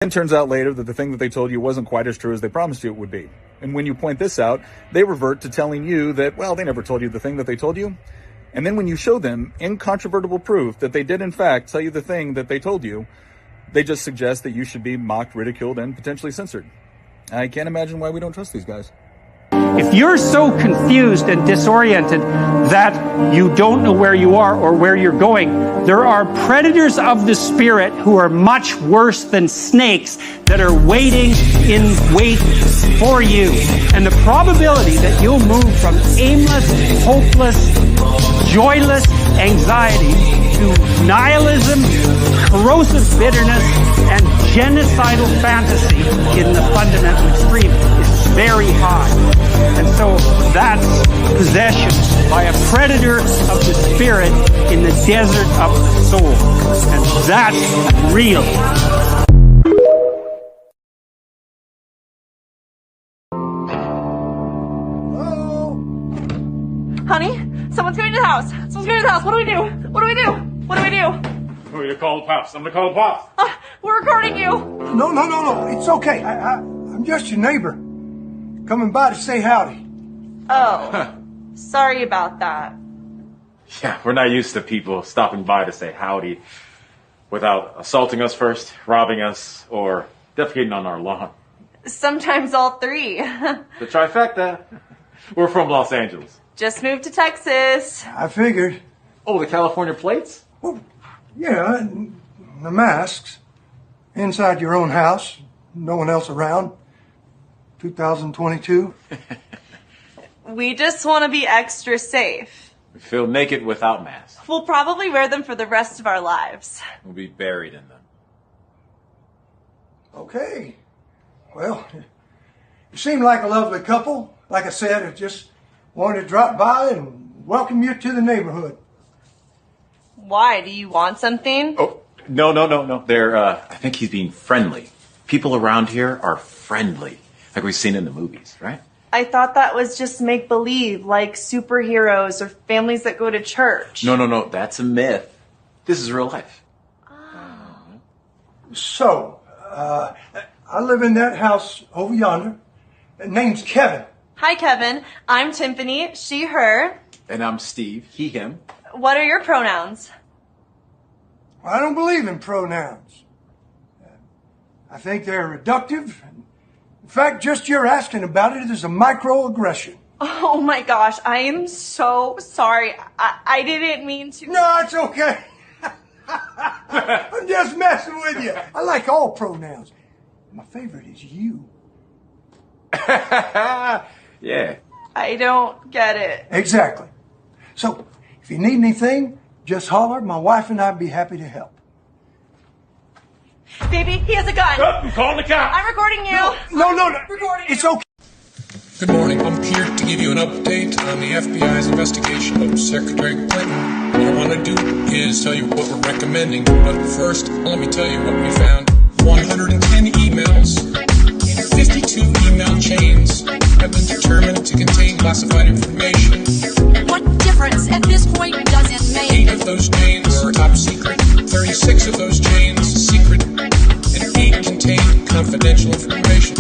It turns out later that the thing that they told you wasn't quite as true as they promised you it would be. And when you point this out, they revert to telling you that, well, they never told you the thing that they told you. And then when you show them incontrovertible proof that they did in fact tell you the thing that they told you, they just suggest that you should be mocked, ridiculed, and potentially censored. I can't imagine why we don't trust these guys. If you're so confused and disoriented that you don't know where you are or where you're going, there are predators of the spirit who are much worse than snakes that are waiting in wait for you. And the probability that you'll move from aimless, hopeless, joyless anxiety to nihilism, corrosive bitterness, and genocidal fantasy in the fundamental extreme is very high. And so that's possession by a predator of the spirit in the desert of the soul. And that's real. Honey, someone's going to the house. Someone's going to the house. What do we do? What do we do? What do we do? I'm going to call the pops. I'm going to call the pops. We're recording you. No. It's okay. I'm just your neighbor. Coming by to say howdy. Oh, sorry about that. Yeah, we're not used to people stopping by to say howdy without assaulting us first, robbing us, or defecating on our lawn. Sometimes all three. The trifecta. We're from Los Angeles. Just moved to Texas. I figured. Oh, the California plates? Well, yeah, and the masks. Inside your own house. No one else around. 2022. We just want to be extra safe. We feel naked without masks. We'll probably wear them for the rest of our lives. We'll be buried in them. Okay. Well, you seem like a lovely couple. Like I said, I just wanted to drop by and welcome you to the neighborhood. Why? Do you want something? Oh, no. I think he's being friendly. People around here are friendly, like we've seen in the movies, right? I thought that was just make-believe, like superheroes or families that go to church. No. That's a myth. This is real life. So, I live in that house over yonder. Name's Kevin. Hi, Kevin. I'm Tiffany. She, her. And I'm Steve. He, him. What are your pronouns? I don't believe in pronouns. I think they're reductive. In fact, just your asking about it is a microaggression. Oh my gosh, I am so sorry. I didn't mean to. No, it's okay. I'm just messing with you. I like all pronouns. My favorite is you. Yeah. I don't get it. Exactly. So, if you need anything, just holler. My wife and I'd be happy to help. Baby, he has a gun. I'm calling the cops. I'm recording you. No. Recording It's you. okay. Good morning. I'm here to give you an update on the FBI's investigation of Secretary Clinton. What I want to do is tell you what we're recommending. But first, let me tell you what we found. 110 emails in 52 email chains have been determined to contain classified information. What difference at this point does it make? 8 of those chains are top secret, 36 of those chains secret, and 8 contain confidential information.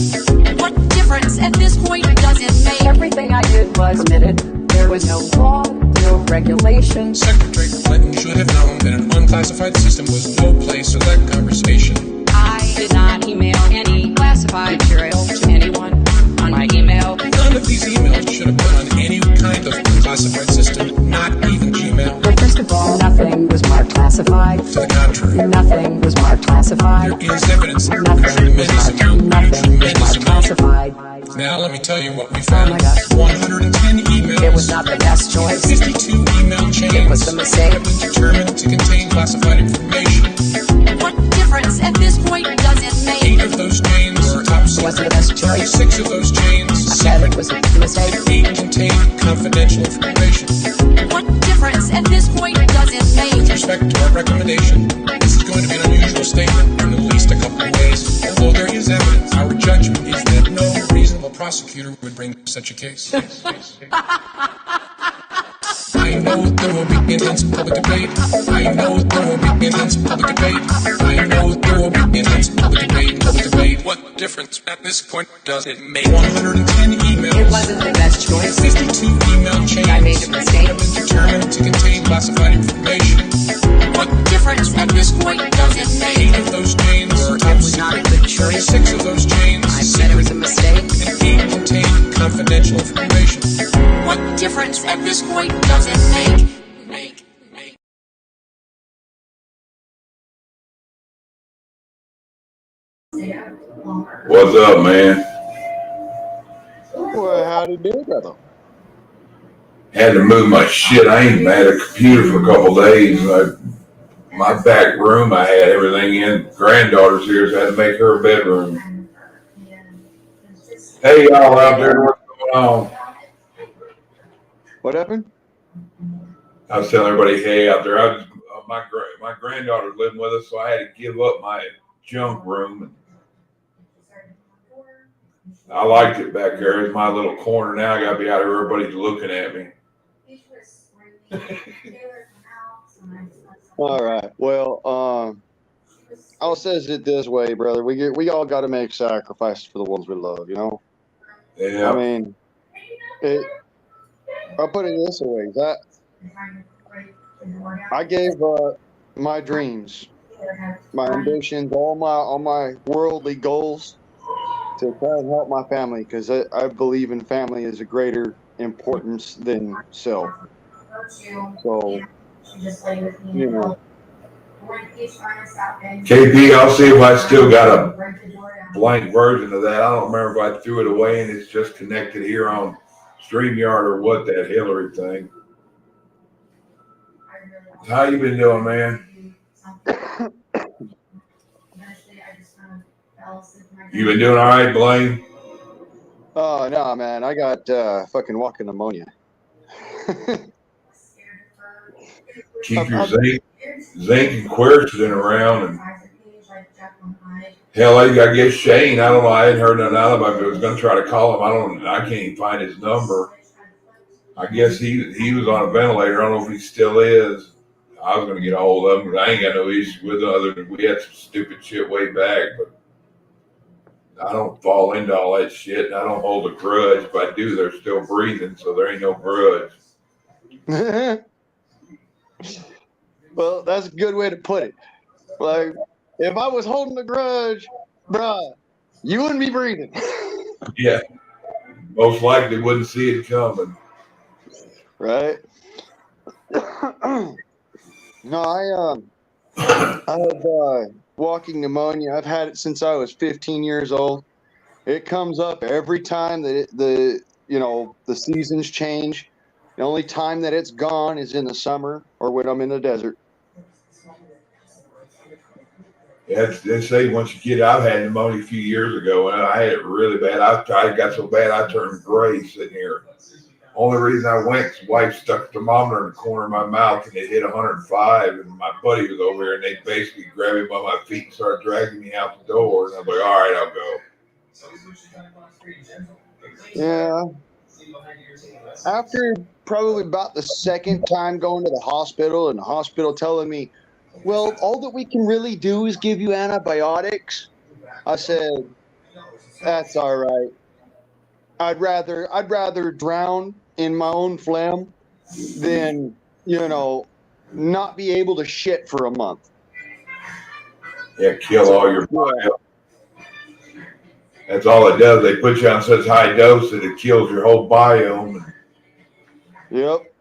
What difference at this point does it make? Everything I did was permitted. There was no law, no regulation. Secretary Clinton should have known that an unclassified system was no place for that conversation. I did not email any classified material to anyone on my email. None of these emails should have been on any kind of unclassified system, not even Gmail. But first of all, nothing was marked classified. To the contrary, Nothing was marked classified. there is evidence of a Nothing was tremendous amount. classified. Now let me tell you what we found. Oh my gosh. 110 emails. It was not the best choice. 52 email chains. It was a mistake. Have been determined to contain classified information. What difference at this point does it 8 make? of those chains are top It wasn't the best choice. 36 of those chains I said it was a mistake. 8 contain confidential information. What difference at this point does it With make? respect to our recommendation, this is going to be an unusual statement in at least a couple of ways. Although there is evidence, our judgment is that no reasonable prosecutor would bring such a case. I know there will be intense public debate. I know there will be intense public debate. I know there will be intense public debate. What difference at this point does it make? 110 emails. It wasn't the best choice. 52 email chains. I made a mistake. Have been determined to contain classified information. What difference at this point does it make? 8 of those chains were It top was not a secret. good choice. 6 of those chains I said it was a mistake. and 8 contain confidential information. What difference at this point does it make? What's up, man? Well, howdy do, brother. Had to move my shit. I ain't had a computer for a couple days. My back room, I had everything in. Granddaughter's here, so I had to make her a bedroom. Hey, y'all out there, what's going on? What happened? I was telling everybody, hey, out there. My granddaughter's living with us, so I had to give up my junk room. I liked it back there. It's my little corner now. I got to be out here. Everybody's looking at me. All right. Well, I'll says it this way, brother. We all got to make sacrifices for the ones we love, you know? Yeah. I mean, I'll put it this way. I gave my dreams, my ambitions, all my worldly goals to try and help my family, because I believe in family as a greater importance than self. So, you know. KP, I'll see if I still got a blank version of that. I don't remember if I threw it away and it's just connected here on StreamYard or what, that Hillary thing. How you been doing, man? You been doing all right, Blaine? Oh, no, man. I got fucking walking pneumonia. Keep your zinc and quercetin around. And hell, I guess Shane, I don't know, I hadn't heard nothing out of him. I was going to try to call him. I can't even find his number. I guess he was on a ventilator. I don't know if he still is. I was going to get a hold of him because I ain't got no issue with him other than we had some stupid shit way back. But I don't fall into all that shit, and I don't hold a grudge. If I do, they're still breathing, so there ain't no grudge. Well, that's a good way to put it. Like, if I was holding a grudge, bruh, you wouldn't be breathing. Yeah. Most likely wouldn't see it coming. Right? No, I have walking pneumonia. I've had it since I was 15 years old. It comes up every time that the seasons change. The only time that it's gone is in the summer or when I'm in the desert. Yeah, they say once you get it, I've had pneumonia a few years ago, and I had it really bad. I got so bad I turned gray sitting here. Only reason I went, his wife stuck a thermometer in the corner of my mouth, and it hit 105, and my buddy was over here, and they basically grabbed me by my feet and started dragging me out the door, and I was like, all right, I'll go. Yeah. After probably about the second time going to the hospital and the hospital telling me, well, all that we can really do is give you antibiotics, I said, that's all right. I'd rather drown in my own phlegm than, not be able to shit for a month. Yeah, kill all your biome. That's all it does. They put you on such high dose that it kills your whole biome. Yep.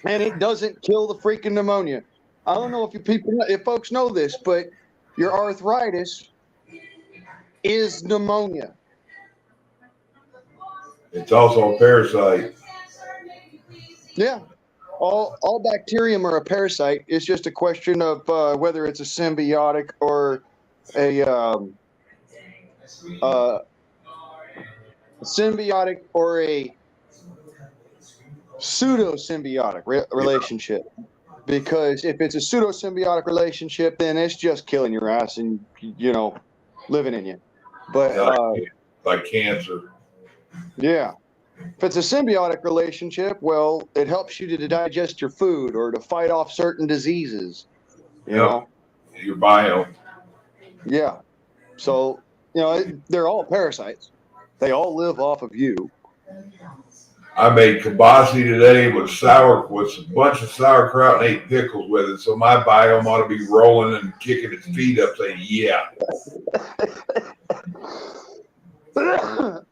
And it doesn't kill the freaking pneumonia. I don't know if folks know this, but your arthritis is pneumonia. It's also a parasite. Yeah. All bacterium are a parasite. It's just a question of whether it's a symbiotic or a pseudo-symbiotic relationship. Because if it's a pseudo-symbiotic relationship, then it's just killing your ass and, living in you. But like cancer. Yeah. If it's a symbiotic relationship, well, it helps you to digest your food or to fight off certain diseases. You know? Your biome. Yeah. So, they're all parasites. They all live off of you. I made kibasi today with a bunch of sauerkraut and ate pickles with it. So my biome ought to be rolling and kicking its feet up, saying, "Yeah." The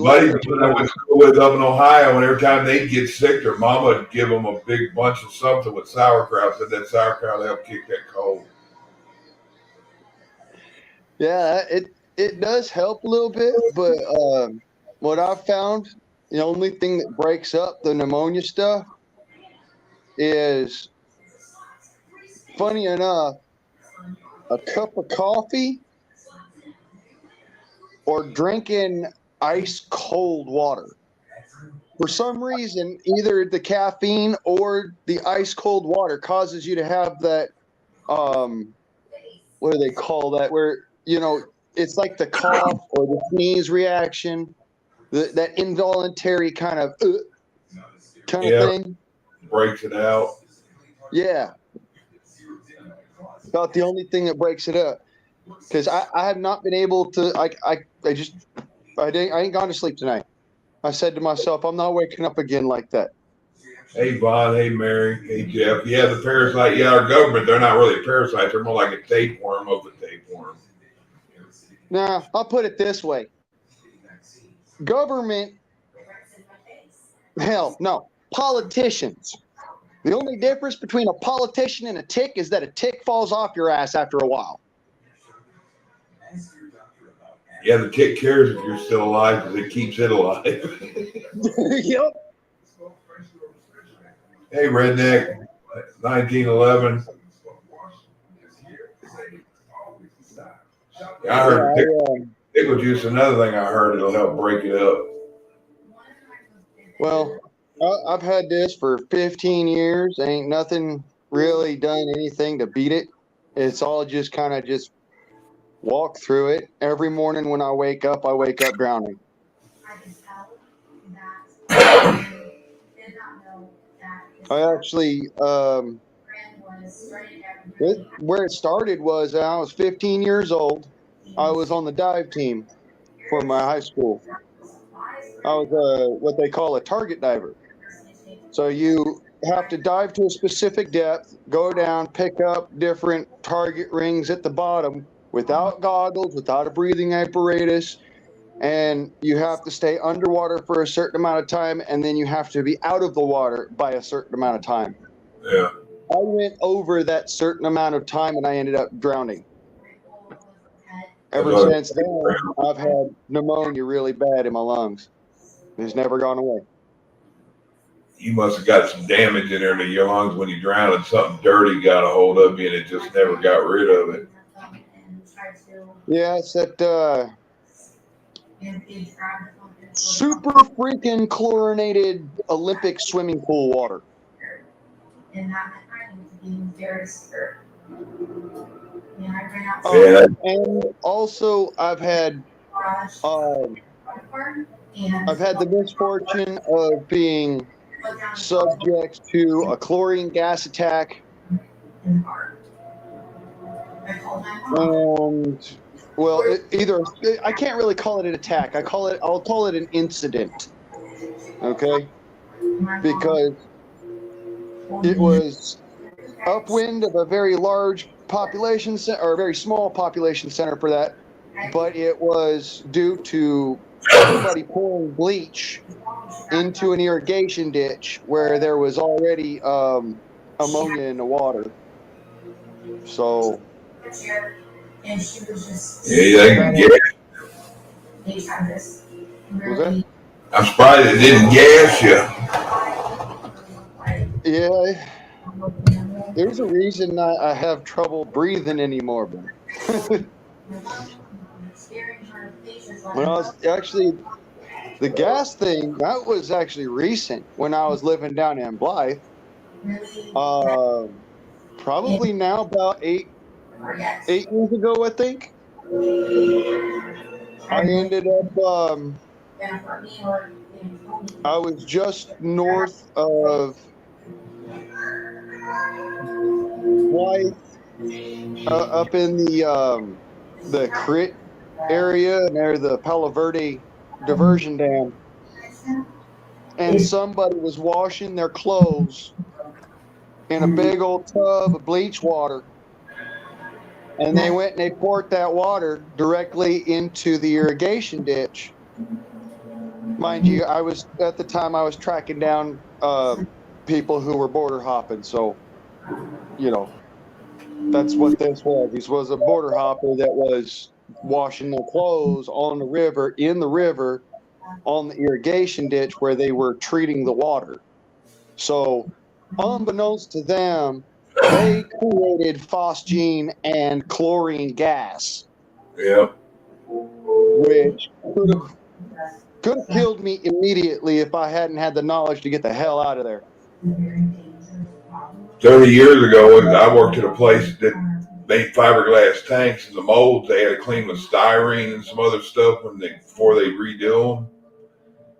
buddies that I went to school with up in Ohio, and every time they'd get sick, their mama would give them a big bunch of something with sauerkraut. Said that sauerkraut helped kick that cold. Yeah, it does help a little bit, but what I've found, the only thing that breaks up the pneumonia stuff is, funny enough, a cup of coffee or drinking ice cold water. For some reason, either the caffeine or the ice cold water causes you to have that, what do they call that? Where, it's like the cough or the sneeze reaction, that involuntary kind of thing. Breaks it out. Yeah. About the only thing that breaks it up. Because I have not been able to, I ain't gone to sleep tonight. I said to myself, I'm not waking up again like that. Hey, Vaughn. Hey, Mary. Hey, Jeff. Yeah, the parasite. Yeah, our government, they're not really parasites. They're more like a tapeworm of a tapeworm. Nah, I'll put it this way. Government, hell, no. Politicians. The only difference between a politician and a tick is that a tick falls off your ass after a while. Yeah, the tick cares if you're still alive because it keeps it alive. Yep. Hey, Redneck, 1911. I heard pickle juice. Another thing I heard, it'll help break it up. Well, I've had this for 15 years. Ain't nothing really done anything to beat it. It's all just kind of just walk through it. Every morning when I wake up drowning. I actually, where it started was I was 15 years old. I was on the dive team for my high school. I was what they call a target diver. So you have to dive to a specific depth, go down, pick up different target rings at the bottom without goggles, without a breathing apparatus, and you have to stay underwater for a certain amount of time, and then you have to be out of the water by a certain amount of time. Yeah. I went over that certain amount of time, and I ended up drowning. Ever since then, I've had pneumonia really bad in my lungs. It's never gone away. You must have got some damage in there to your lungs when you drowned, and something dirty got a hold of you, and it just never got rid of it. Yeah, it's that super freaking chlorinated Olympic swimming pool water. And also, I've had the misfortune of being subject to a chlorine gas attack. And well, I can't really call it an attack. I'll call it an incident. Okay? Because it was upwind of a very large population or a very small population center for that, but it was due to somebody pouring bleach into an irrigation ditch where there was already ammonia in the water. So yeah, they can get it. I'm surprised it didn't gas you. Yeah. There's a reason I have trouble breathing anymore, but when I was actually, the gas thing, that was actually recent when I was living down in Blythe. Probably now about 8 years ago, I think. I ended up, I was just north of Blythe, up in the the Crit area near the Palo Verde diversion dam, and somebody was washing their clothes in a big old tub of bleach water, and they went and they poured that water directly into the irrigation ditch. Mind you, I was at the time I was tracking down people who were border hopping, so you know that's what this was. This was a border hopper that was washing their clothes on the river, in the river, on the irrigation ditch where they were treating the water. So, unbeknownst to them, they created phosgene and chlorine gas. Yeah. Which could have killed me immediately if I hadn't had the knowledge to get the hell out of there. 30 years ago, I worked at a place that made fiberglass tanks, and the molds they had to clean with styrene and some other stuff before they redo them.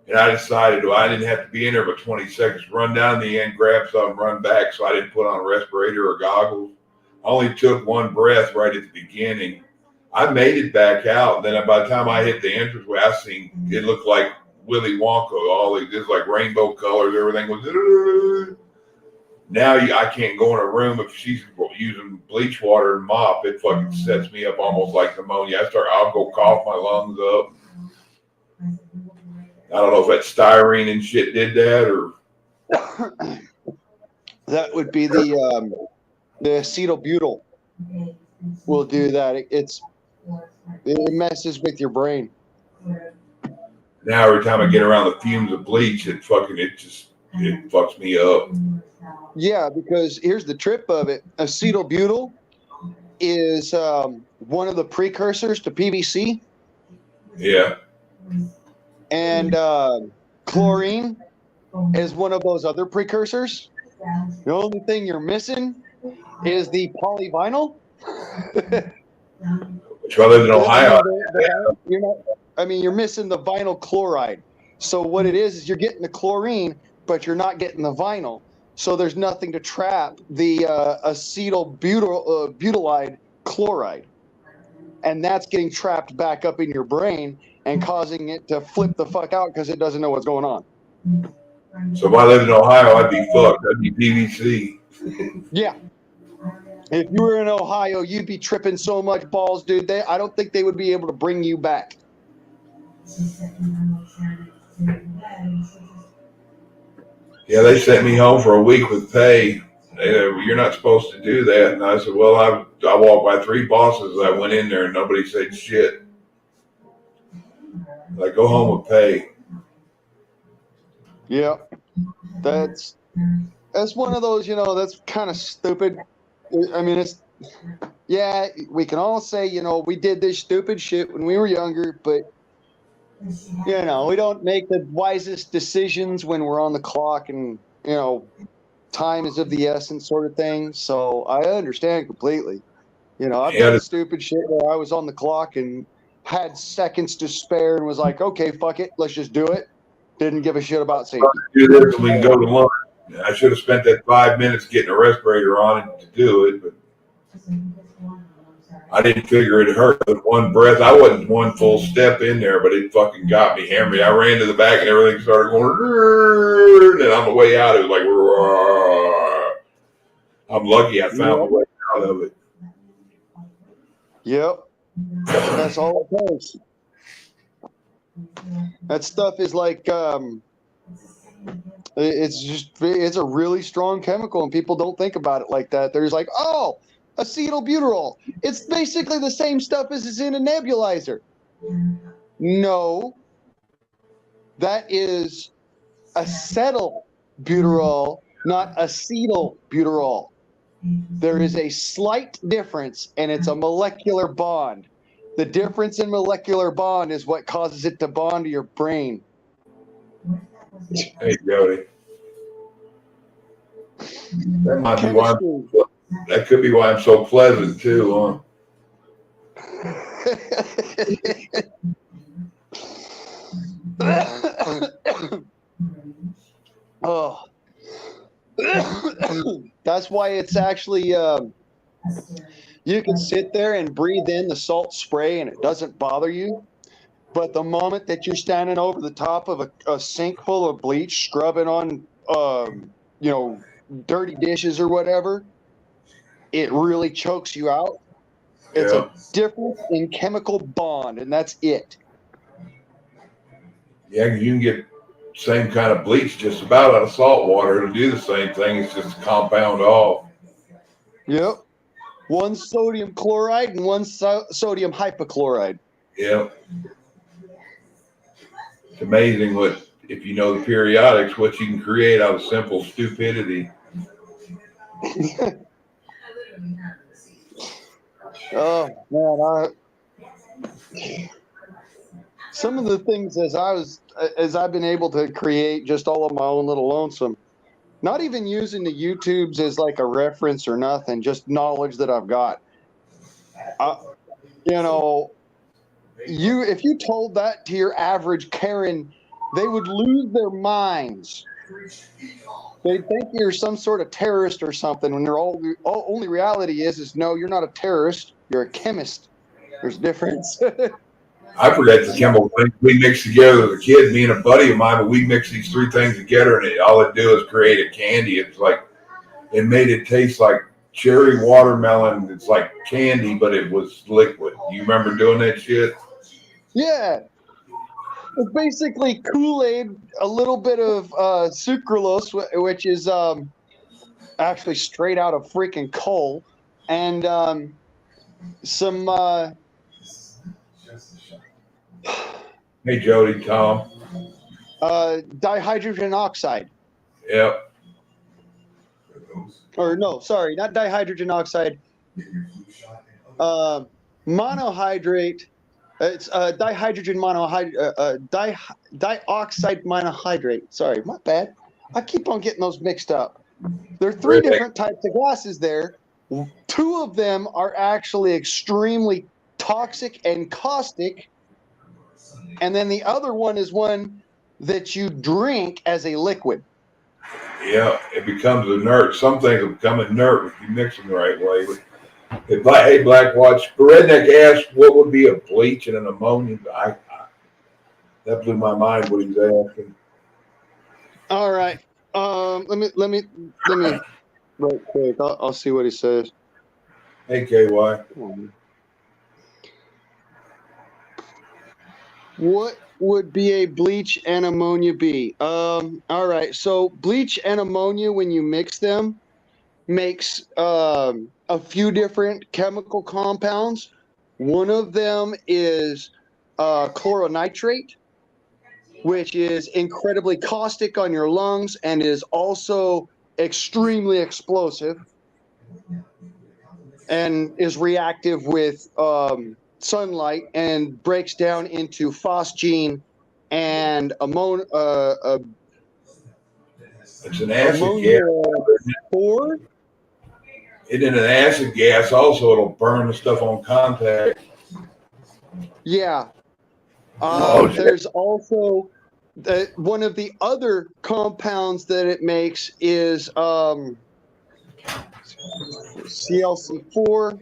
And I decided, I didn't have to be in there but 20 seconds. Run down the end, grab something, run back, so I didn't put on a respirator or goggles. I only took one breath right at the beginning. I made it back out. Then by the time I hit the entranceway, I seen it looked like Willy Wonka. It was like rainbow colors. Everything was. Now I can't go in a room if she's using bleach water and mop. It fucking sets me up almost like pneumonia. I'll go cough my lungs up. I don't know if that styrene and shit did that or. That would be the acetobutyl. Will do that. It messes with your brain. Now every time I get around the fumes of bleach, it fucks me up. Yeah, because here's the trip of it. Acetobutyl is one of the precursors to PVC. Yeah. And chlorine is one of those other precursors. The only thing you're missing is the polyvinyl. Which I lived in Ohio. You're missing the vinyl chloride. So what it is you're getting the chlorine, but you're not getting the vinyl. So there's nothing to trap the acetylbutylide chloride. And that's getting trapped back up in your brain and causing it to flip the fuck out because it doesn't know what's going on. So if I lived in Ohio, I'd be fucked. I'd be PVC. Yeah. If you were in Ohio, you'd be tripping so much balls, dude. I don't think they would be able to bring you back. Yeah, they sent me home for a week with pay. You're not supposed to do that. And I said, well, I walked by 3 bosses. I went in there and nobody said shit. Like, go home with pay. Yeah. That's one of those, that's kind of stupid. I mean, we can all say, we did this stupid shit when we were younger, but, we don't make the wisest decisions when we're on the clock and, time is of the essence sort of thing. So I understand completely. I've done stupid shit where I was on the clock and had seconds to spare and was like, okay, fuck it, let's just do it. Didn't give a shit about safety. Do this so we can go to lunch. I should have spent that 5 minutes getting a respirator on it to do it, but I didn't figure it hurt with one breath. I wasn't one full step in there, but it fucking got me, hammered me. I ran to the back and everything started going, and on the way out, it was like, I'm lucky I found the way out of it. Yep. That's all it takes. That stuff is like, it's a really strong chemical, and people don't think about it like that. They're just like, oh, acetylbutyrol. It's basically the same stuff as is in a nebulizer. No, that is acetylbutyrol, not acetylbutyrol. There is a slight difference, and it's a molecular bond. The difference in molecular bond is what causes it to bond to your brain. Hey, Jody. That might be why. That could be why I'm so pleasant too, huh? Oh, that's why it's actually, You can sit there and breathe in the salt spray and it doesn't bother you. But the moment that you're standing over the top of a sink full of bleach, scrubbing on, dirty dishes or whatever, it really chokes you out. It's a difference in chemical bond, and that's it. Yeah, you can get same kind of bleach just about out of salt water. It'll do the same thing. It's just a compound off. Yep. One sodium chloride and one sodium hypochlorite. Yep. It's amazing if you know the periodics, what you can create out of simple stupidity. Oh man, some of the things as I've been able to create just all of my own little lonesome, not even using the YouTubes as like a reference or nothing, just knowledge that I've got. If you told that to your average Karen, they would lose their minds. They think you're some sort of terrorist or something when their only reality is no, you're not a terrorist. You're a chemist. There's a difference. I forget the chemical things we mixed together as a kid, me and a buddy of mine, but we mixed these three things together and all it do is create a candy. It's like, it made it taste like cherry watermelon. It's like candy, but it was liquid. You remember doing that shit? Yeah. It's basically Kool-Aid, a little bit of sucralose, which is actually straight out of freaking coal, and some. Hey, Jody, Tom. Dihydrogen oxide. Yep. Or no, sorry, not dihydrogen oxide. Monohydrate. It's dihydrogen dioxide monohydrate. Sorry, my bad. I keep on getting those mixed up. There are three different types of gases there. Two of them are actually extremely toxic and caustic. And then the other one is one that you drink as a liquid. Yeah, it becomes inert. Some things will become inert if you mix them the right way. Hey, Black Watch, Redneck asked what would be a bleach and an ammonia. That blew my mind what he's asking. All right. Let me right quick. I'll see what he says. Hey, KY. What would be a bleach and ammonia be? All right. So bleach and ammonia, when you mix them, makes a few different chemical compounds. One of them is chloronitrate, which is incredibly caustic on your lungs and is also extremely explosive and is reactive with sunlight and breaks down into phosgene and ammonia. It's an acid gas. It in an acid gas also, it'll burn the stuff on contact. Yeah. There's also one of the other compounds that it makes is ClC4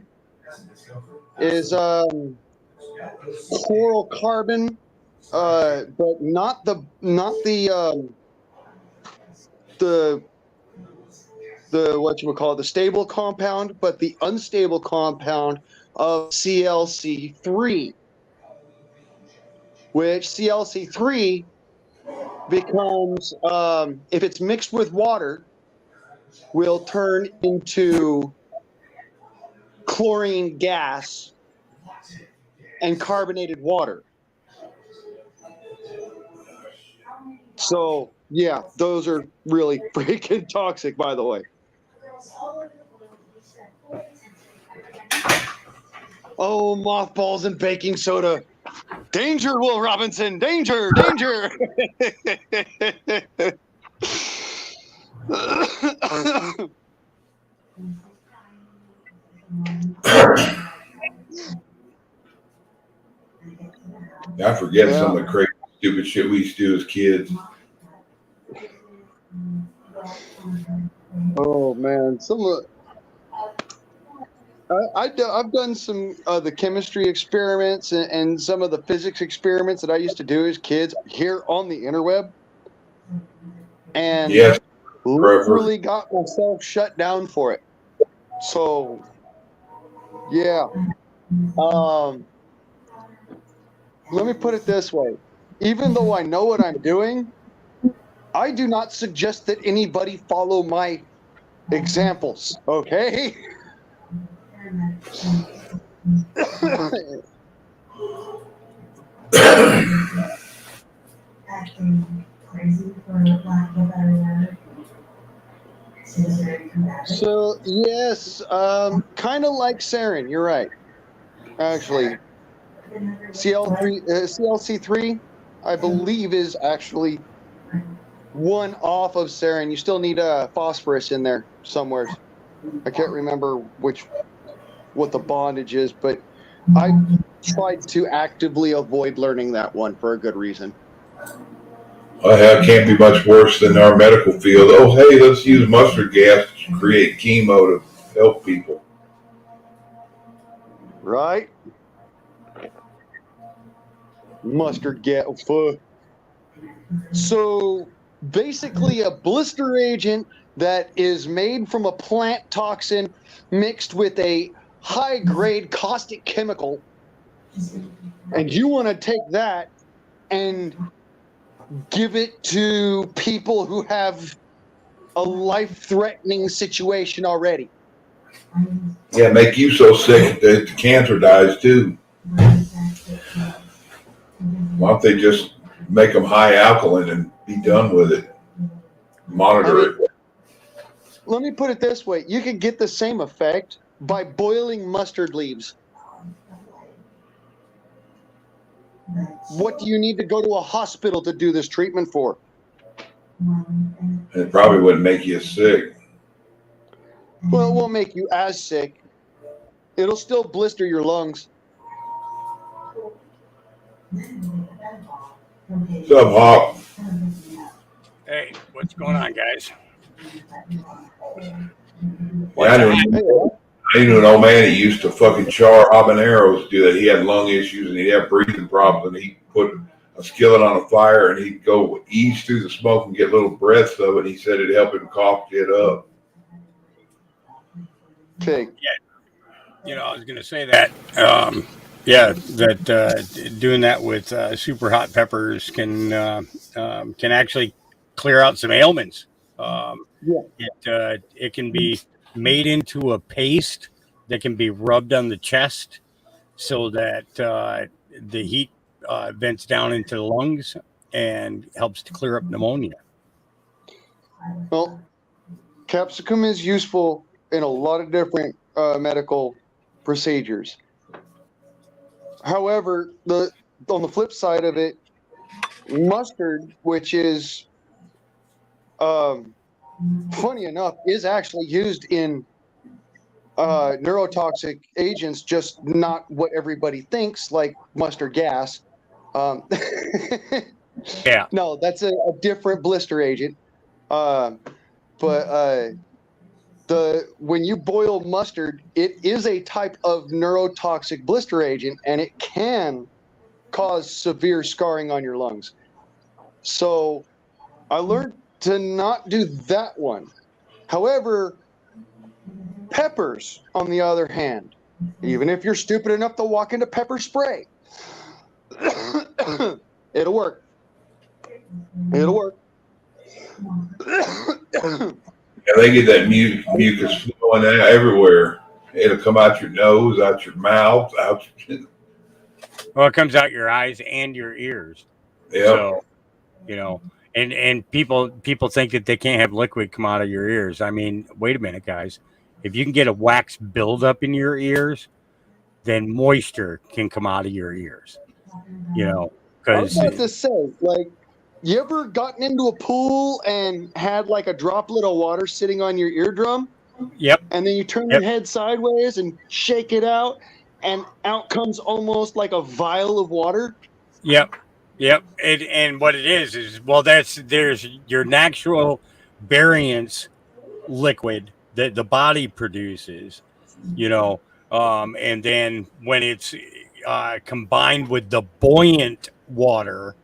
is chlorocarbon, but not the what you would call it, the stable compound, but the unstable compound of ClC3, which ClC3 becomes, if it's mixed with water, will turn into chlorine gas and carbonated water. So, yeah, those are really freaking toxic, by the way. Oh, mothballs and baking soda. Danger, Will Robinson. Danger, danger. I forget some of the crazy, stupid shit we used to do as kids. Oh man, I've done some of the chemistry experiments and some of the physics experiments that I used to do as kids here on the interweb, and Yes, literally got myself shut down for it. So, yeah. Let me put it this way: even though I know what I'm doing, I do not suggest that anybody follow my examples. Okay. So yes, kind of like Saren. You're right. Actually, CLC3, I believe, is actually one off of Saren. You still need phosphorus in there somewhere. I can't remember what the bondage is, but I tried to actively avoid learning that one for a good reason. Well, it can't be much worse than our medical field. Oh, hey, let's use mustard gas to create chemo to help people. Right? Mustard gas. So basically a blister agent that is made from a plant toxin mixed with a high-grade caustic chemical, and you want to take that and give it to people who have a life-threatening situation already. Yeah, make you so sick that the cancer dies too. Why don't they just make them high alkaline and be done with it? Monitor it. Let me put it this way. You could get the same effect by boiling mustard leaves. What do you need to go to a hospital to do this treatment for? It probably wouldn't make you sick. Well, it won't make you as sick. It'll still blister your lungs. What's up, Hawk? Hey, what's going on, guys? Yeah, I knew an old man that used to fucking char habaneros to do that. He had lung issues and he'd have breathing problems, and he'd put a skillet on a fire and he'd go ease through the smoke and get little breaths of it. He said it'd help him cough it up. Okay. Yeah, I was going to say that. Doing that with super hot peppers can actually clear out some ailments. It can be made into a paste that can be rubbed on the chest so that the heat vents down into the lungs and helps to clear up pneumonia. Well, capsicum is useful in a lot of different medical procedures. However, on the flip side of it, mustard, which is funny enough, is actually used in neurotoxic agents, just not what everybody thinks, like mustard gas. Yeah. No, that's a different blister agent. When you boil mustard, it is a type of neurotoxic blister agent, and it can cause severe scarring on your lungs. So I learned to not do that one. However, peppers, on the other hand, even if you're stupid enough to walk into pepper spray, it'll work. It'll work. Yeah, they get that mucus flowing out everywhere. It'll come out your nose, out your mouth, out your... Well, it comes out your eyes and your ears. Yeah. So, and people think that they can't have liquid come out of your ears. I mean, wait a minute, guys. If you can get a wax buildup in your ears, then moisture can come out of your ears. I was about to say, like, you ever gotten into a pool and had like a droplet of water sitting on your eardrum? Yep. And then you turn your head sideways and shake it out, and out comes almost like a vial of water? Yep. And what it is there's your natural variance liquid that the body produces, And then when it's combined with the buoyant water,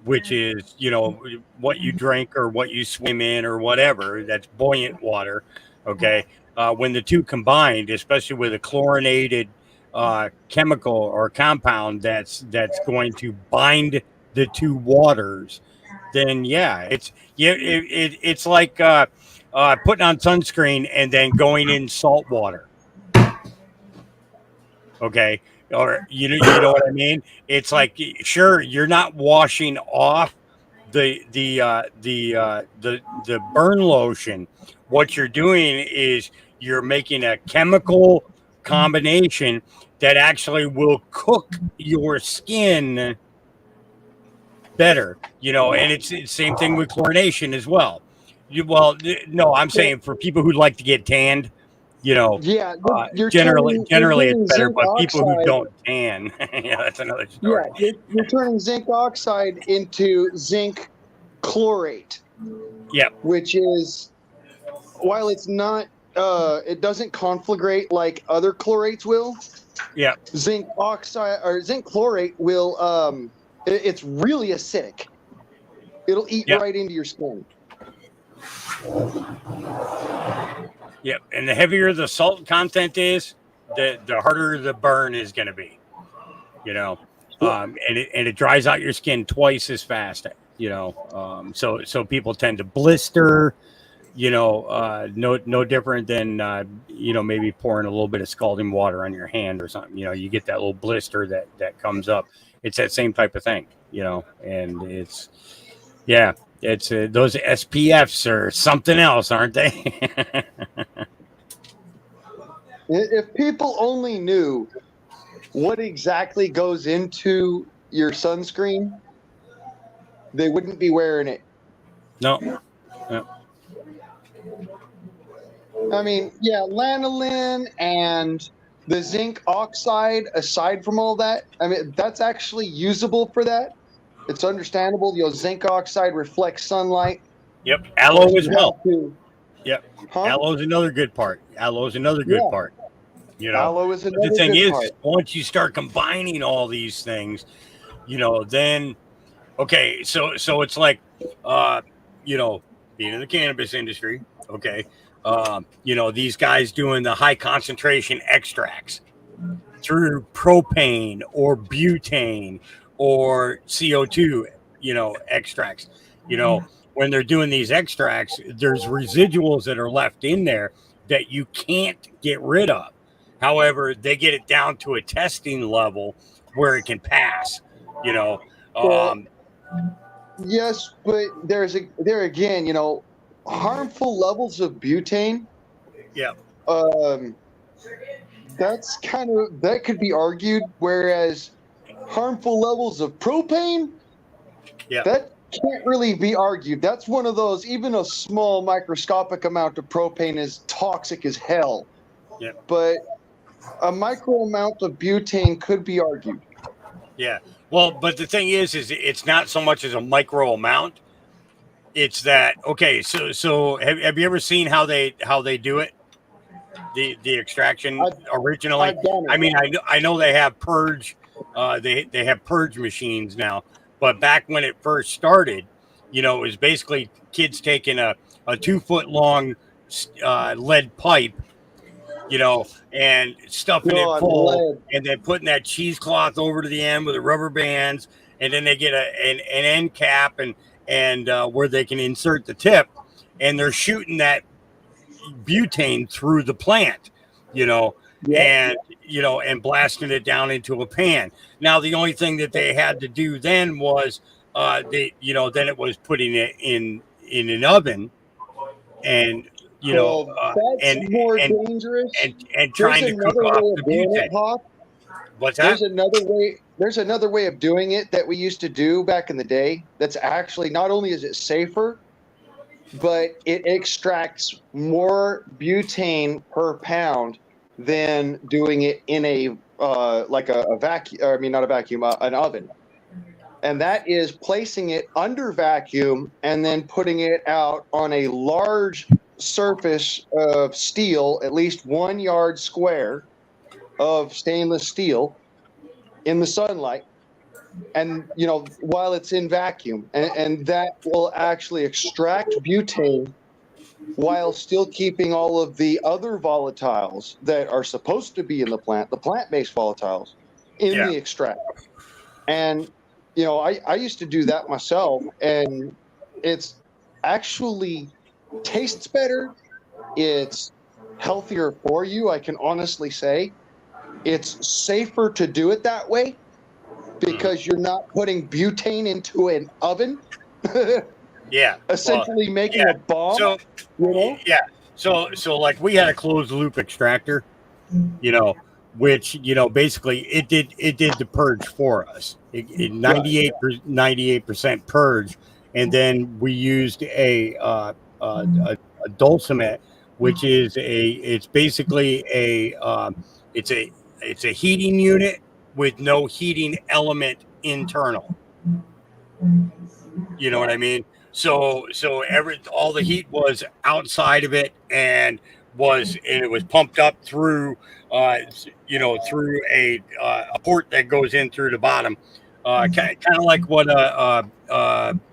which is, you know, what you drink or what you swim in or whatever, that's buoyant water. Okay. When the two combined, especially with a chlorinated chemical or compound that's going to bind the two waters, then yeah, it's like putting on sunscreen and then going in salt water. Okay. Or you know what I mean? It's like, sure, you're not washing off the burn lotion. What you're doing is you're making a chemical combination that actually will cook your skin better, you know. And it's the same thing with chlorination as well. No, I'm saying for people who like to get tanned, you know, Yeah, generally it's better, zinc but people who oxide. don't tan, yeah, that's another story. Yeah, you're turning zinc oxide into zinc chlorate. Yep. Which is, while it's not, it doesn't conflagrate like other chlorates will. Yeah. Zinc oxide or zinc chlorate will, it's really acidic. It'll eat right into your skin. Yep, and the heavier the salt content is, the harder the burn is going to be. You know, and it dries out your skin twice as fast. You know, so people tend to blister. You know, no different than you know, maybe pouring a little bit of scalding water on your hand or something. You know, you get that little blister that comes up. It's that same type of thing. You know, and it's those SPFs are something else, aren't they? If people only knew what exactly goes into your sunscreen, they wouldn't be wearing it. No. I mean, yeah, lanolin and the zinc oxide, aside from all that, I mean, that's actually usable for that. It's understandable. You know, zinc oxide reflects sunlight. Yep. Aloe as well. Yep. Huh? Aloe is another good part. Aloe is another good part. You know, aloe is another the thing good is, part. once you start combining all these things, you know, then okay, so it's like, you know, being in the cannabis industry, okay, you know, these guys doing the high concentration extracts through propane or butane or CO2, you know, extracts, you know, when they're doing these extracts, there's residuals that are left in there that you can't get rid of. However, they get it down to a testing level where it can pass, you know. Yes, but there again, you know, harmful levels of butane. Yeah. That's that could be argued, whereas harmful levels of propane, that can't really be argued. That's one of those, even a small microscopic amount of propane is toxic as hell. Yeah. But a micro amount of butane could be argued. Yeah. Well, but the thing is it's not so much as a micro amount. It's that, okay, so have you ever seen how they do it? The extraction originally? I've done it. I mean, I know they have purge, they have purge machines now, but back when it first started, you know, it was basically kids taking a 2-foot long lead pipe, you know, and stuffing it full, and then putting that cheesecloth over to the end with the rubber bands, and then they get an end cap and where they can insert the tip, and they're shooting that butane through the plant, you know, and you know, and blasting it down into a pan. Now the only thing that they had to do then was then it was putting it in an oven, and you know, that's more dangerous. And trying to cook off the butane. What's that? There's another way of doing it that we used to do back in the day. That's actually, not only is it safer, but it extracts more butane per pound than doing it in a like a vacuum. I mean, not a vacuum, an oven. And that is placing it under vacuum and then putting it out on a large surface of steel, at least 1 yard square, of stainless steel in the sunlight, and while it's in vacuum, and that will actually extract butane while still keeping all of the other volatiles that are supposed to be in the plant-based volatiles in the extract. And I used to do that myself, and it's actually tastes better. It's healthier for you. I can honestly say it's safer to do it that way because you're not putting butane into an oven. Essentially making a bomb. So so like we had a closed loop extractor, which basically it did the purge for us. It 98% purge, and then we used a dulcimet, which is it's basically it's a heating unit with no heating element internal. You know what I mean? So all the heat was outside of it, and it was pumped up through through a port that goes in through the bottom, kind of like what a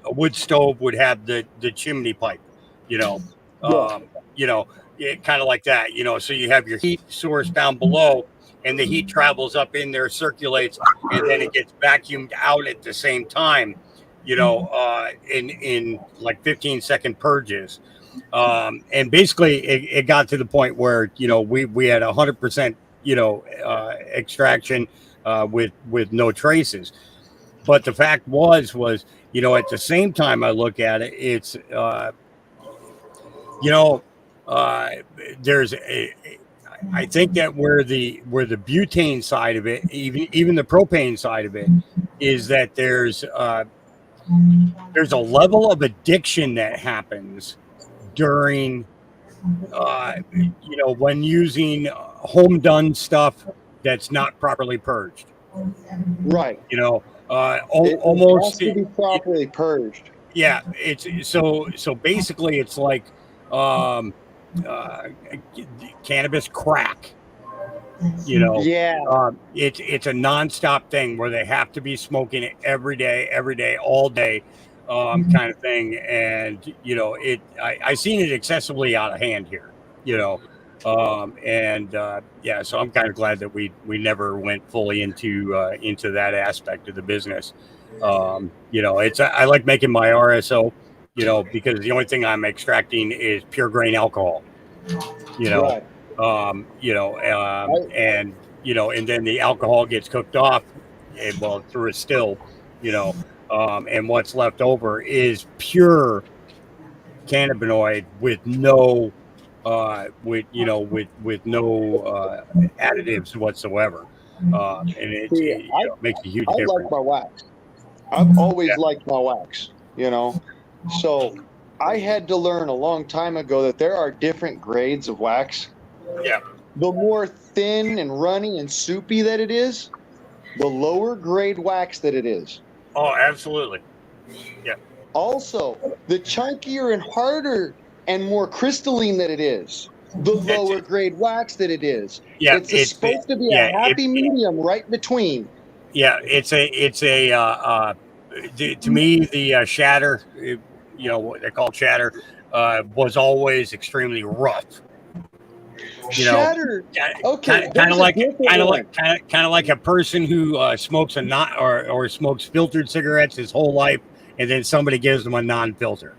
wood stove would have the chimney pipe, it kind of like that, so you have your heat source down below, and the heat travels up in there, circulates, and then it gets vacuumed out at the same time, in like 15-second purges. And basically it got to the point where, we had 100%, extraction, with no traces. But the fact was, at the same time I look at it, it's, there's I think that where the butane side of it, even the propane side of it, is that there's a level of addiction that happens during, when using home done stuff that's not properly purged. Right. Almost has to be properly purged. Yeah. It's so basically it's like, cannabis crack. It's a nonstop thing where they have to be smoking it every day, all day, kind of thing. And I seen it excessively out of hand here, so I'm kind of glad that we never went fully into that aspect of the business. I like making my RSO, because the only thing I'm extracting is pure grain alcohol, Right. and then the alcohol gets cooked off, through a still, and what's left over is pure cannabinoid with no with no additives whatsoever, and it makes a huge difference. I like my wax. I've always liked my wax, so I had to learn a long time ago that there are different grades of wax. Yeah. The more thin and runny and soupy that it is, the lower grade wax that it is. Oh, absolutely. Yeah. Also, the chunkier and harder and more crystalline that it is, the lower grade wax that it is. Yeah, it's supposed to be a happy medium right between. Yeah, it's a to me the shatter, what they call shatter, was always extremely rough. Shatter, okay, kind of like a person who smokes a not or smokes filtered cigarettes his whole life, and then somebody gives them a non-filter.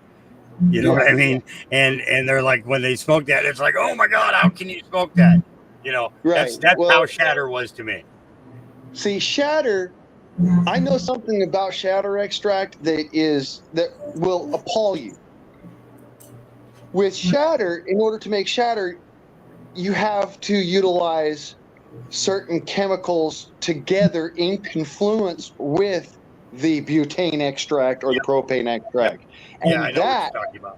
You know what I mean? And they're like, when they smoke that, it's like, oh my God, how can you smoke that? That's how shatter was to me. See, shatter, I know something about shatter extract that will appall you. With shatter, in order to make shatter, you have to utilize certain chemicals together in confluence with the butane extract or the propane extract. And I know what you're talking about.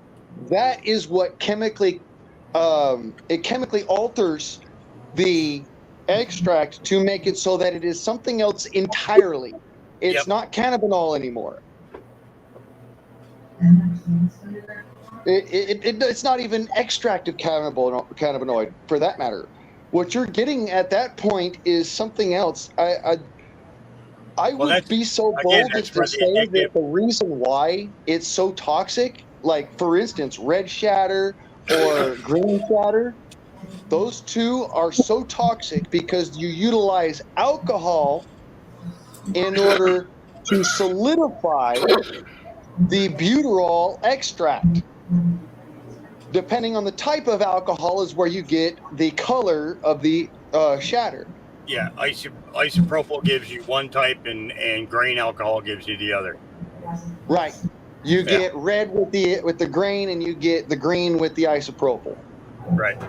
That is what chemically alters the extract to make it so that it is something else entirely. It's not cannabinol anymore. It's not even extracted cannabinoid for that matter. what you're getting at that point is something else. I would be so bold as to say that the reason why it's so toxic, like for instance, red shatter or green shatter, those two are so toxic because you utilize alcohol in order to solidify the butyrol extract. Depending on the type of alcohol is where you get the color of the shatter. Yeah, isopropyl gives you one type, and grain alcohol gives you the other. Right. You get red with the grain, and you get the green with the isopropyl. Right.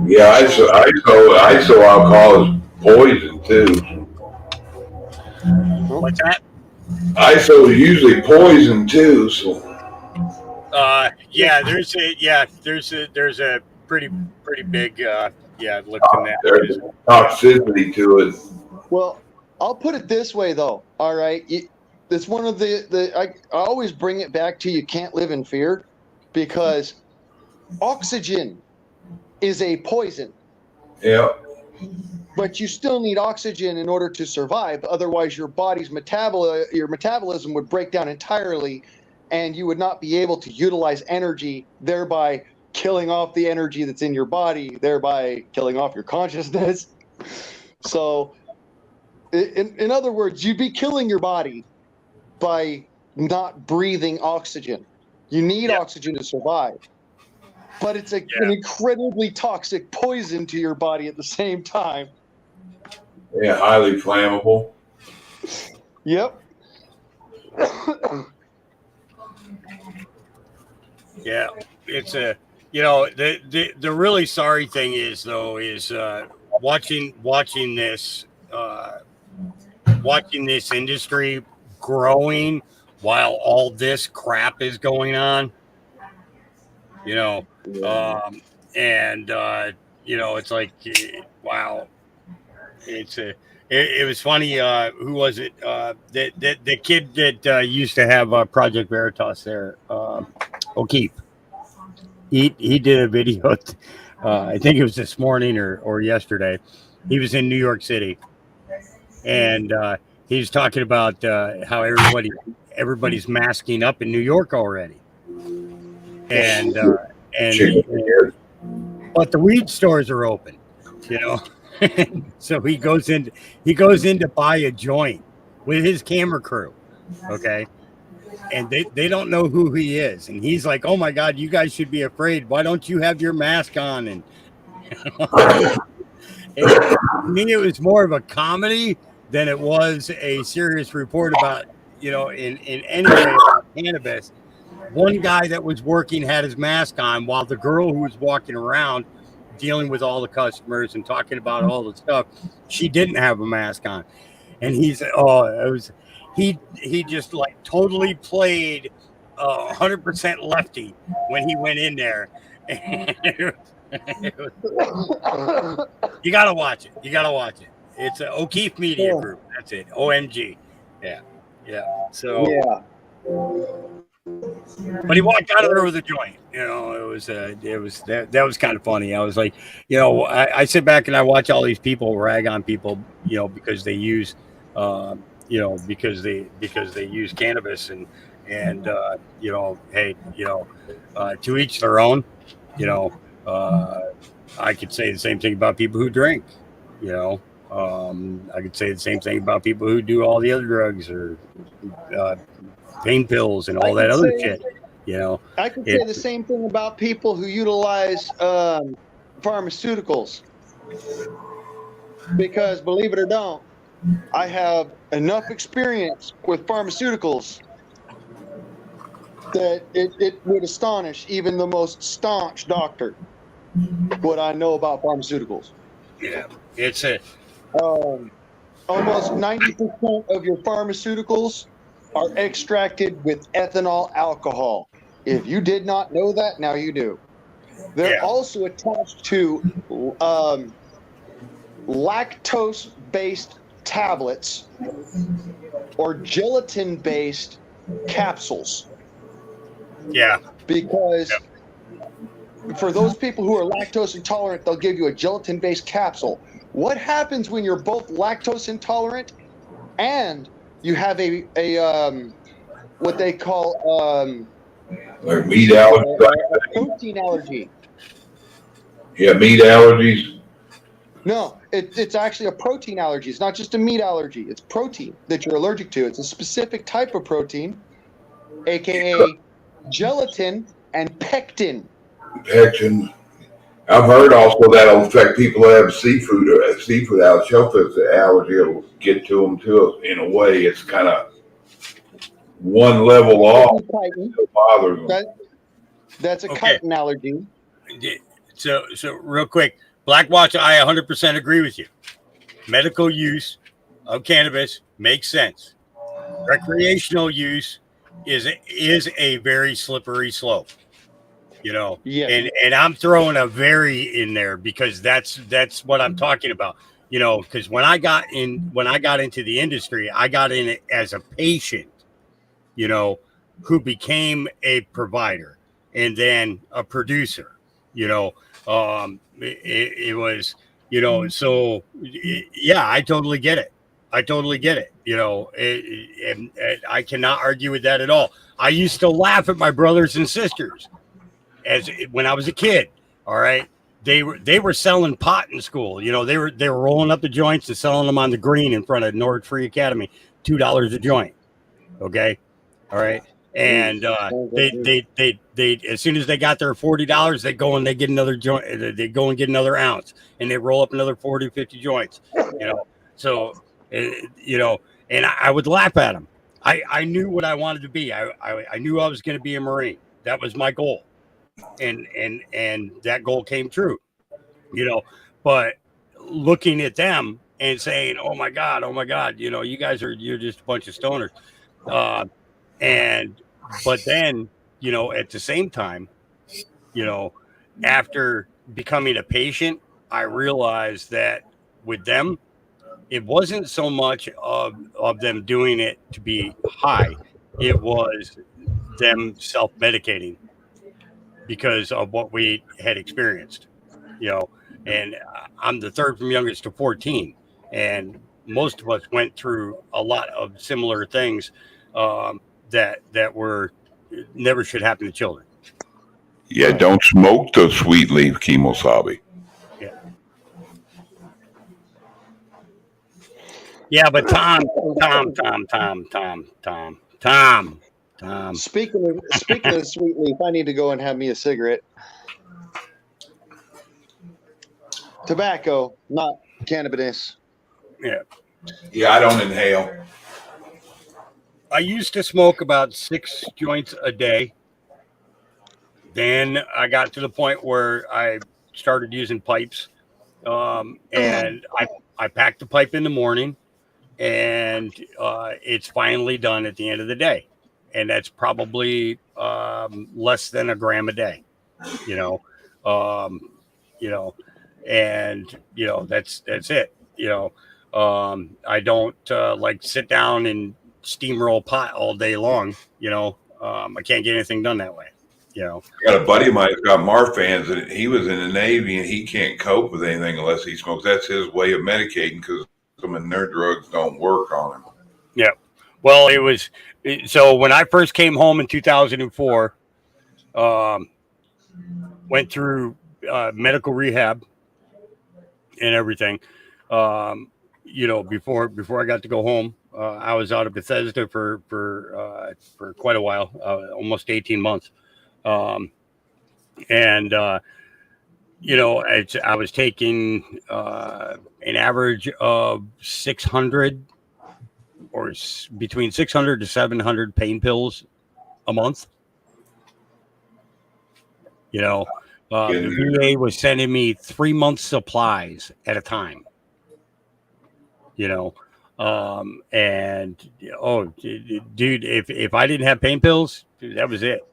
Yeah, iso alcohol is poison too. What's that? ISO is usually poison too. So. There's a pretty big look in that. There's toxicity to it. Well, I'll put it this way though. All right, it's one of I always bring it back to you can't live in fear, because oxygen is a poison. Yeah. But you still need oxygen in order to survive. Otherwise, your body's metabolism would break down entirely, and you would not be able to utilize energy, thereby killing off the energy that's in your body, thereby killing off your consciousness. So, in other words, you'd be killing your body by not breathing oxygen. You need oxygen to survive. But it's an incredibly toxic poison to your body at the same time. Yeah, highly flammable. Yep. Yeah, it's the really sorry thing is watching this industry growing while all this crap is going on. It's like, wow. It was funny. Who was it? The kid that used to have Project Veritas there, O'Keefe. He did a video. I think it was this morning or yesterday. He was in New York City, and he was talking about how everybody's masking up in New York already, and but the weed stores are open, So he goes in to buy a joint with his camera crew, okay, and they don't know who he is, and he's like, "Oh my God, you guys should be afraid. Why don't you have your mask on?" And to me, it was more of a comedy than it was a serious report about, in any way about cannabis. One guy that was working had his mask on, while the girl who was walking around dealing with all the customers and talking about all the stuff, she didn't have a mask on. And he just like totally played 100% lefty when he went in there. You gotta watch it. It's an O'Keefe Media Group. That's it. OMG. Yeah. So but he walked out of there with a joint. That was kind of funny. I was like, I sit back and I watch all these people rag on people, because they use, because they use cannabis and hey, to each their own. I could say the same thing about people who drink. I could say the same thing about people who do all the other drugs or pain pills and all that other shit. I could say the same thing about people who utilize pharmaceuticals, because believe it or not, I have enough experience with pharmaceuticals that it would astonish even the most staunch doctor what I know about pharmaceuticals. Yeah, it's almost 90% of your pharmaceuticals are extracted with ethanol alcohol. If you did not know that, now you do. They're also attached to lactose-based tablets or gelatin-based capsules. Yeah. Because for those people who are lactose intolerant, they'll give you a gelatin-based capsule. What happens when you're both lactose intolerant and you have a what they call like meat allergy? Protein allergy. Yeah, meat allergies. No, it's actually a protein allergy. It's not just a meat allergy. It's protein that you're allergic to. It's a specific type of protein, aka gelatin and pectin. Pectin. I've heard also that'll affect people who have seafood allergy. Shellfish allergy. It'll get to them too. In a way, it's kind of one level off. It bothers them. That's a chitin allergy. So real quick, Black Watch, I 100% agree with you. Medical use of cannabis makes sense. Recreational use is a very slippery slope, you know. Yeah. And I'm throwing a very in there because that's what I'm talking about. You know, because when I got into the industry, I got in it as a patient, you know, who became a provider and then a producer, you know. It was, you know, so yeah, I totally get it. You know, and I cannot argue with that at all. I used to laugh at my brothers and sisters when I was a kid. All right. They were selling pot in school. You know, they were rolling up the joints and selling them on the green in front of Norwood Free Academy, $2 a joint. Okay. All right. And they as soon as they got their $40, they go and they get another joint. They go and get another ounce, and they roll up another 40, 50 joints. You know, so you know, and I would laugh at them. I knew what I wanted to be. I knew I was going to be a Marine. That was my goal, and that goal came true. You know, but looking at them and saying, "Oh my God," you know, you're just a bunch of stoners. But then, you know, at the same time, you know, after becoming a patient, I realized that with them, it wasn't so much of them doing it to be high. It was them self-medicating because of what we had experienced, you know, and I'm the third from youngest to 14. And most of us went through a lot of similar things, that were never should happen to children. Yeah, don't smoke the sweet leaf kemosabe. Yeah, but Tom. Speaking of the sweet leaf, I need to go and have me a cigarette. Tobacco, not cannabis. Yeah, I don't inhale. I used to smoke about 6 joints a day. Then I got to the point where I started using pipes. And I packed the pipe in the morning, and it's finally done at the end of the day. And that's probably less than a gram a day, you know, and, you know, that's it. You know, I don't like sit down and steamroll pot all day long, you know. I can't get anything done that way, you know. I got a buddy of mine who's got Marfans, and he was in the Navy, and he can't cope with anything unless he smokes. That's his way of medicating because some of their drugs don't work on him. Yeah. Well, so when I first came home in 2004, went through medical rehab and everything. You know, before I got to go home, I was out of Bethesda for quite a while, almost 18 months. You know, I was taking an average of 600 or between 600 to 700 pain pills a month. You know, the VA was sending me 3 months supplies at a time. You know, dude, if I didn't have pain pills, dude, that was it.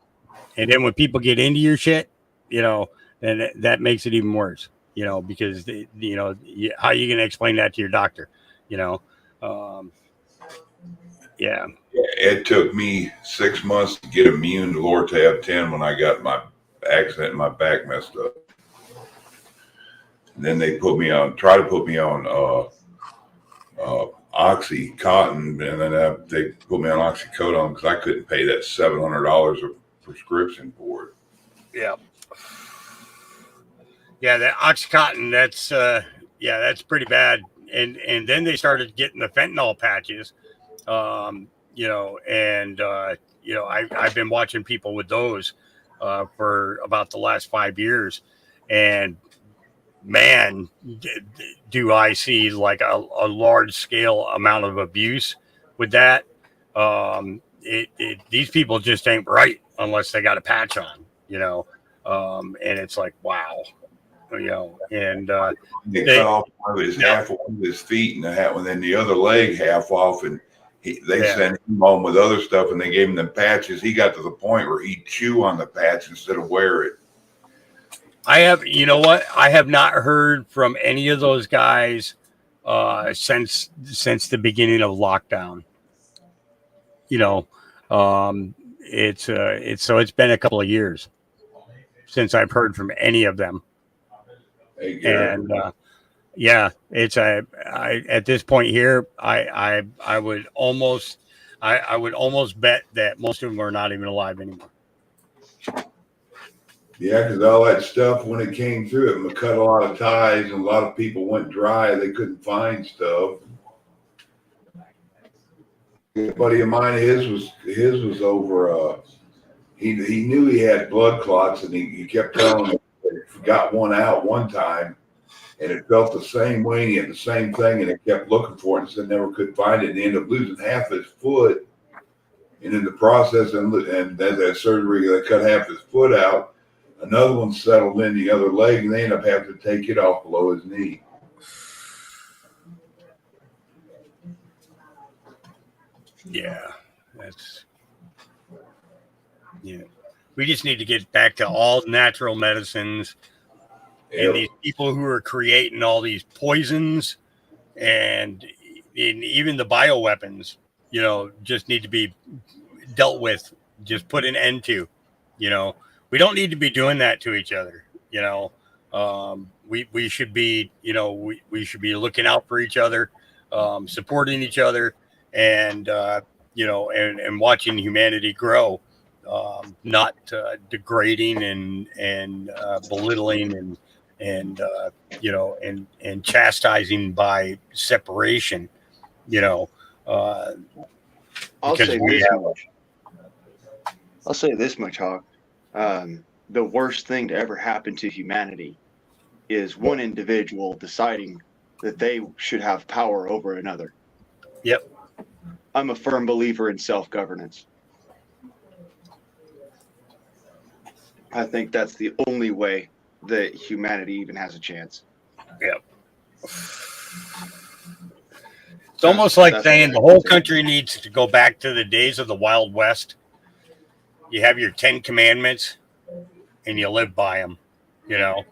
And then when people get into your shit, you know, then that makes it even worse, you know, because you know, how are you going to explain that to your doctor? You know, It took me 6 months to get immune to Lortab 10 when I got my accident and my back messed up. And then they try to put me on OxyContin, and then they put me on oxycodone because I couldn't pay that $700 of prescription for it. Yeah. Yeah, that OxyContin, that's pretty bad. And then they started getting the fentanyl patches, I've been watching people with those for about the last 5 years, and man, do I see like a large scale amount of abuse with that. These people just ain't right unless they got a patch on, and it's like, wow. And they cut off half of his feet and then the other leg half off, and they sent him home with other stuff, and they gave him the patches. He got to the point where he'd chew on the patch instead of wear it. I have not heard from any of those guys since the beginning of lockdown. It's been a couple of years since I've heard from any of them. And at this point here, I would almost bet that most of them are not even alive anymore. Yeah, because all that stuff, when it came through, it cut a lot of ties, and a lot of people went dry. They couldn't find stuff. A buddy of mine, his was over. He knew he had blood clots, and he kept telling me he got one out one time, and it felt the same way. And he had the same thing, and it kept looking for it, and said never could find it. And he ended up losing half his foot, and in the process, and that surgery, they cut half his foot out. Another one settled in the other leg, and they ended up having to take it off below his knee. Yeah, we just need to get back to all natural medicines. Yep. And these people who are creating all these poisons and even the bioweapons, just need to be dealt with, just put an end to, We don't need to be doing that to each other. We should be, we should be looking out for each other, supporting each other, and and watching humanity grow, not degrading and belittling and chastising by separation. I'll say this much, Hawk. The worst thing to ever happen to humanity is one individual deciding that they should have power over another. Yep. I'm a firm believer in self-governance. I think that's the only way that humanity even has a chance. Yep. It's almost like saying the whole country needs to go back to the days of the Wild West. You have your 10 commandments and you live by them, and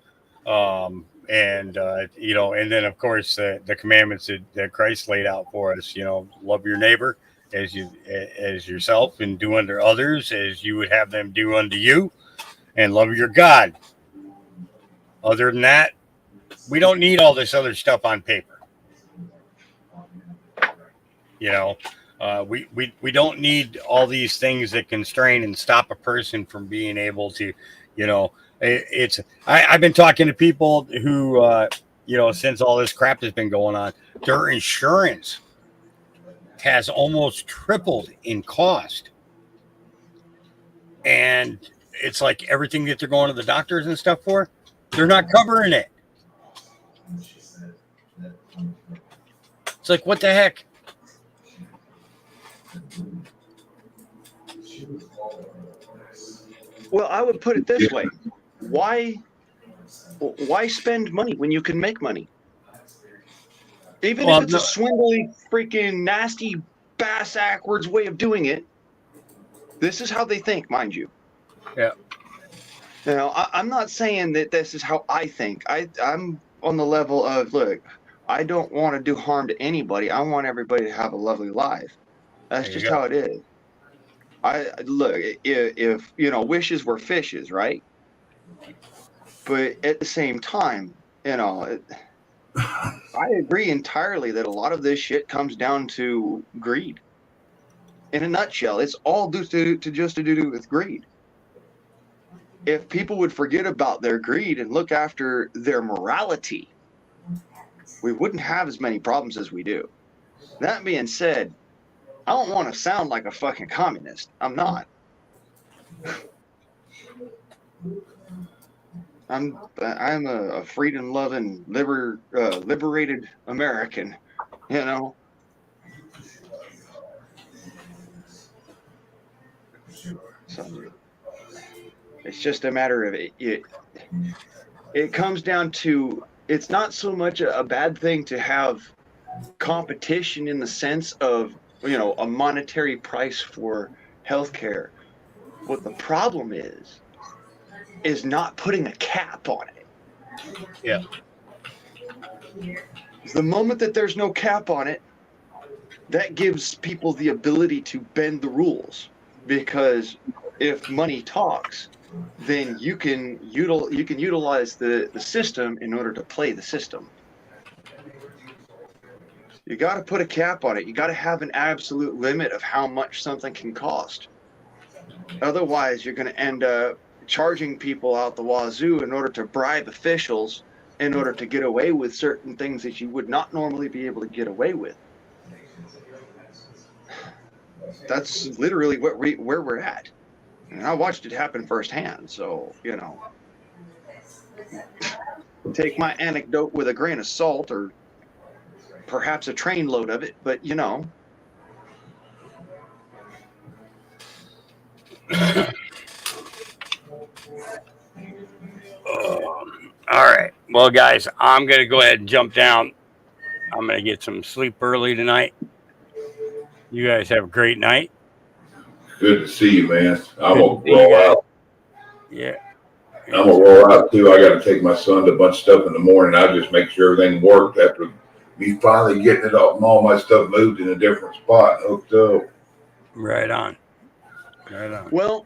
then of course the commandments that Christ laid out for us, love your neighbor as yourself, and do unto others as you would have them do unto you, and love your God. Other than that, we don't need all this other stuff on paper. We don't need all these things that constrain and stop a person from being able to, I've been talking to people who, since all this crap has been going on, their insurance has almost tripled in cost. And it's like everything that they're going to the doctors and stuff for, they're not covering it. It's like, what the heck? Well, I would put it this way. Why spend money when you can make money? Even if it's a swindly, freaking nasty, backwards way of doing it, this is how they think, mind you. Yeah. I'm not saying that this is how I think. I'm on the level of, look, I don't want to do harm to anybody. I want everybody to have a lovely life. That's just how it is. Look, if wishes were fishes, right? But at the same time, I agree entirely that a lot of this shit comes down to greed. In a nutshell, it's all due to do with greed. If people would forget about their greed and look after their morality, we wouldn't have as many problems as we do. That being said, I don't want to sound like a fucking communist. I'm not. I'm a freedom-loving, liberated American, you know. So it's just a matter of it comes down to, it's not so much a bad thing to have competition in the sense of, a monetary price for healthcare. What the problem is not putting a cap on it. Yeah. The moment that there's no cap on it, that gives people the ability to bend the rules, because if money talks, then you can utilize the system in order to play the system. You got to put a cap on it. You got to have an absolute limit of how much something can cost. Otherwise, you're going to end up charging people out the wazoo in order to bribe officials in order to get away with certain things that you would not normally be able to get away with. That's literally where we're at. And I watched it happen firsthand, so, take my anecdote with a grain of salt, or perhaps a trainload of it, but, All right. Well, guys, I'm going to go ahead and jump down. I'm going to get some sleep early tonight. You guys have a great night. Good to see you, man. I'm going to roll out. Yeah. I'm going to roll out, too. I got to take my son to a bunch of stuff in the morning. I just make sure everything worked after me finally getting it up, all my stuff moved in a different spot and hooked up. Right on. Right on. Well,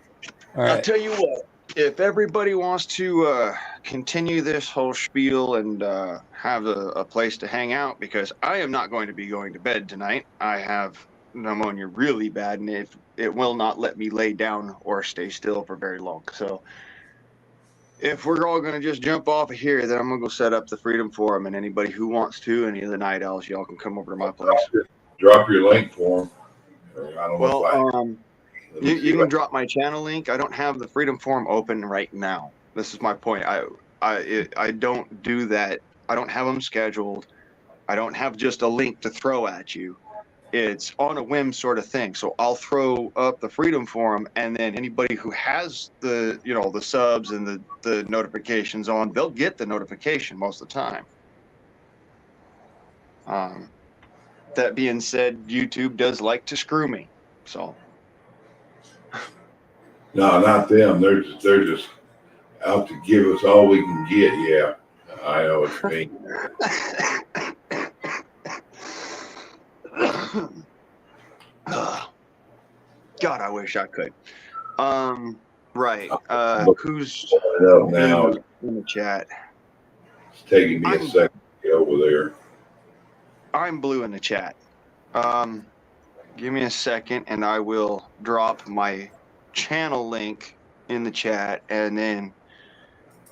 all right. I'll tell you what. If everybody wants to continue this whole spiel and have a place to hang out, because I am not going to be going to bed tonight. I have pneumonia really bad, and it will not let me lay down or stay still for very long. So if we're all going to just jump off of here, then I'm going to go set up the Freedom Forum, and anybody who wants to, any of the night owls, y'all can come over to my place. Drop your link for them. I don't know. You can drop my channel link. I don't have the Freedom Forum open right now. This is my point. I don't do that. I don't have them scheduled. I don't have just a link to throw at you. It's on a whim sort of thing. So I'll throw up the Freedom Forum, and then anybody who has the the subs and the notifications on, they'll get the notification most of the time. That being said, YouTube does like to screw me. So. No, not them. They're just out to give us all we can get. Yeah, I know what you mean. God, I wish I could. Right. Who's now in the chat? It's taking me a second to get over there. I'm blue in the chat. Give me a second, and I will drop my channel link in the chat, and then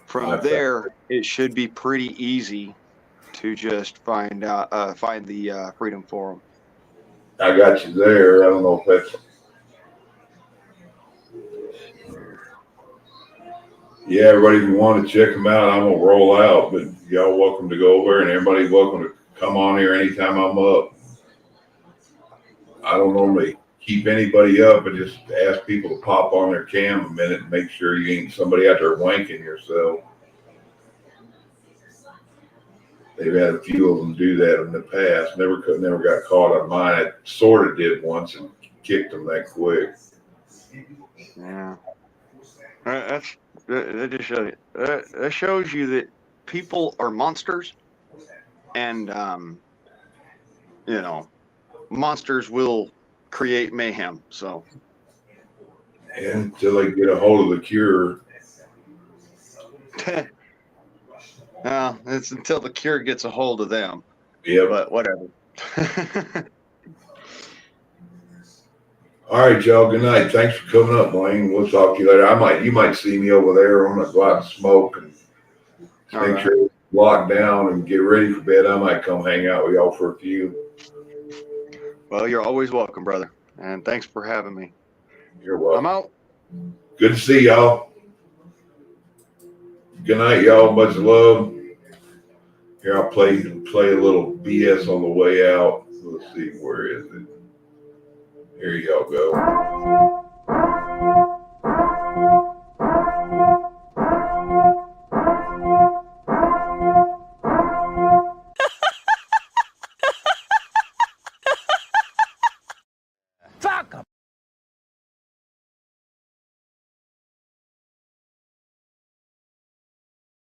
from there it should be pretty easy to just find the Freedom Forum. I got you there. I don't know if that's everybody, if you want to check them out, I'm gonna roll out, but y'all welcome to go over, and everybody's welcome to come on here anytime I'm up. I don't normally keep anybody up, but just ask people to pop on their cam a minute and make sure you ain't somebody out there wanking yourself. They've had a few of them do that in the past. Never got caught on mine. I sort of did once and kicked them that quick. Yeah, that just shows you. That shows you that people are monsters, and monsters will create mayhem. So, and until they get a hold of the cure, Well, it's until the cure gets a hold of them. Yeah. But whatever. All right, y'all. Good night. Thanks for coming up, Wayne. We'll talk to you later. You might see me over there. I'm gonna go out and smoke and make sure it's locked down and get ready for bed. I might come hang out with y'all for a few. Well, you're always welcome, brother. And thanks for having me. You're welcome. I'm out. Good to see y'all. Good night, y'all. Much love. Here, I'll play a little BS on the way out. Let's see, where is it? Here y'all go.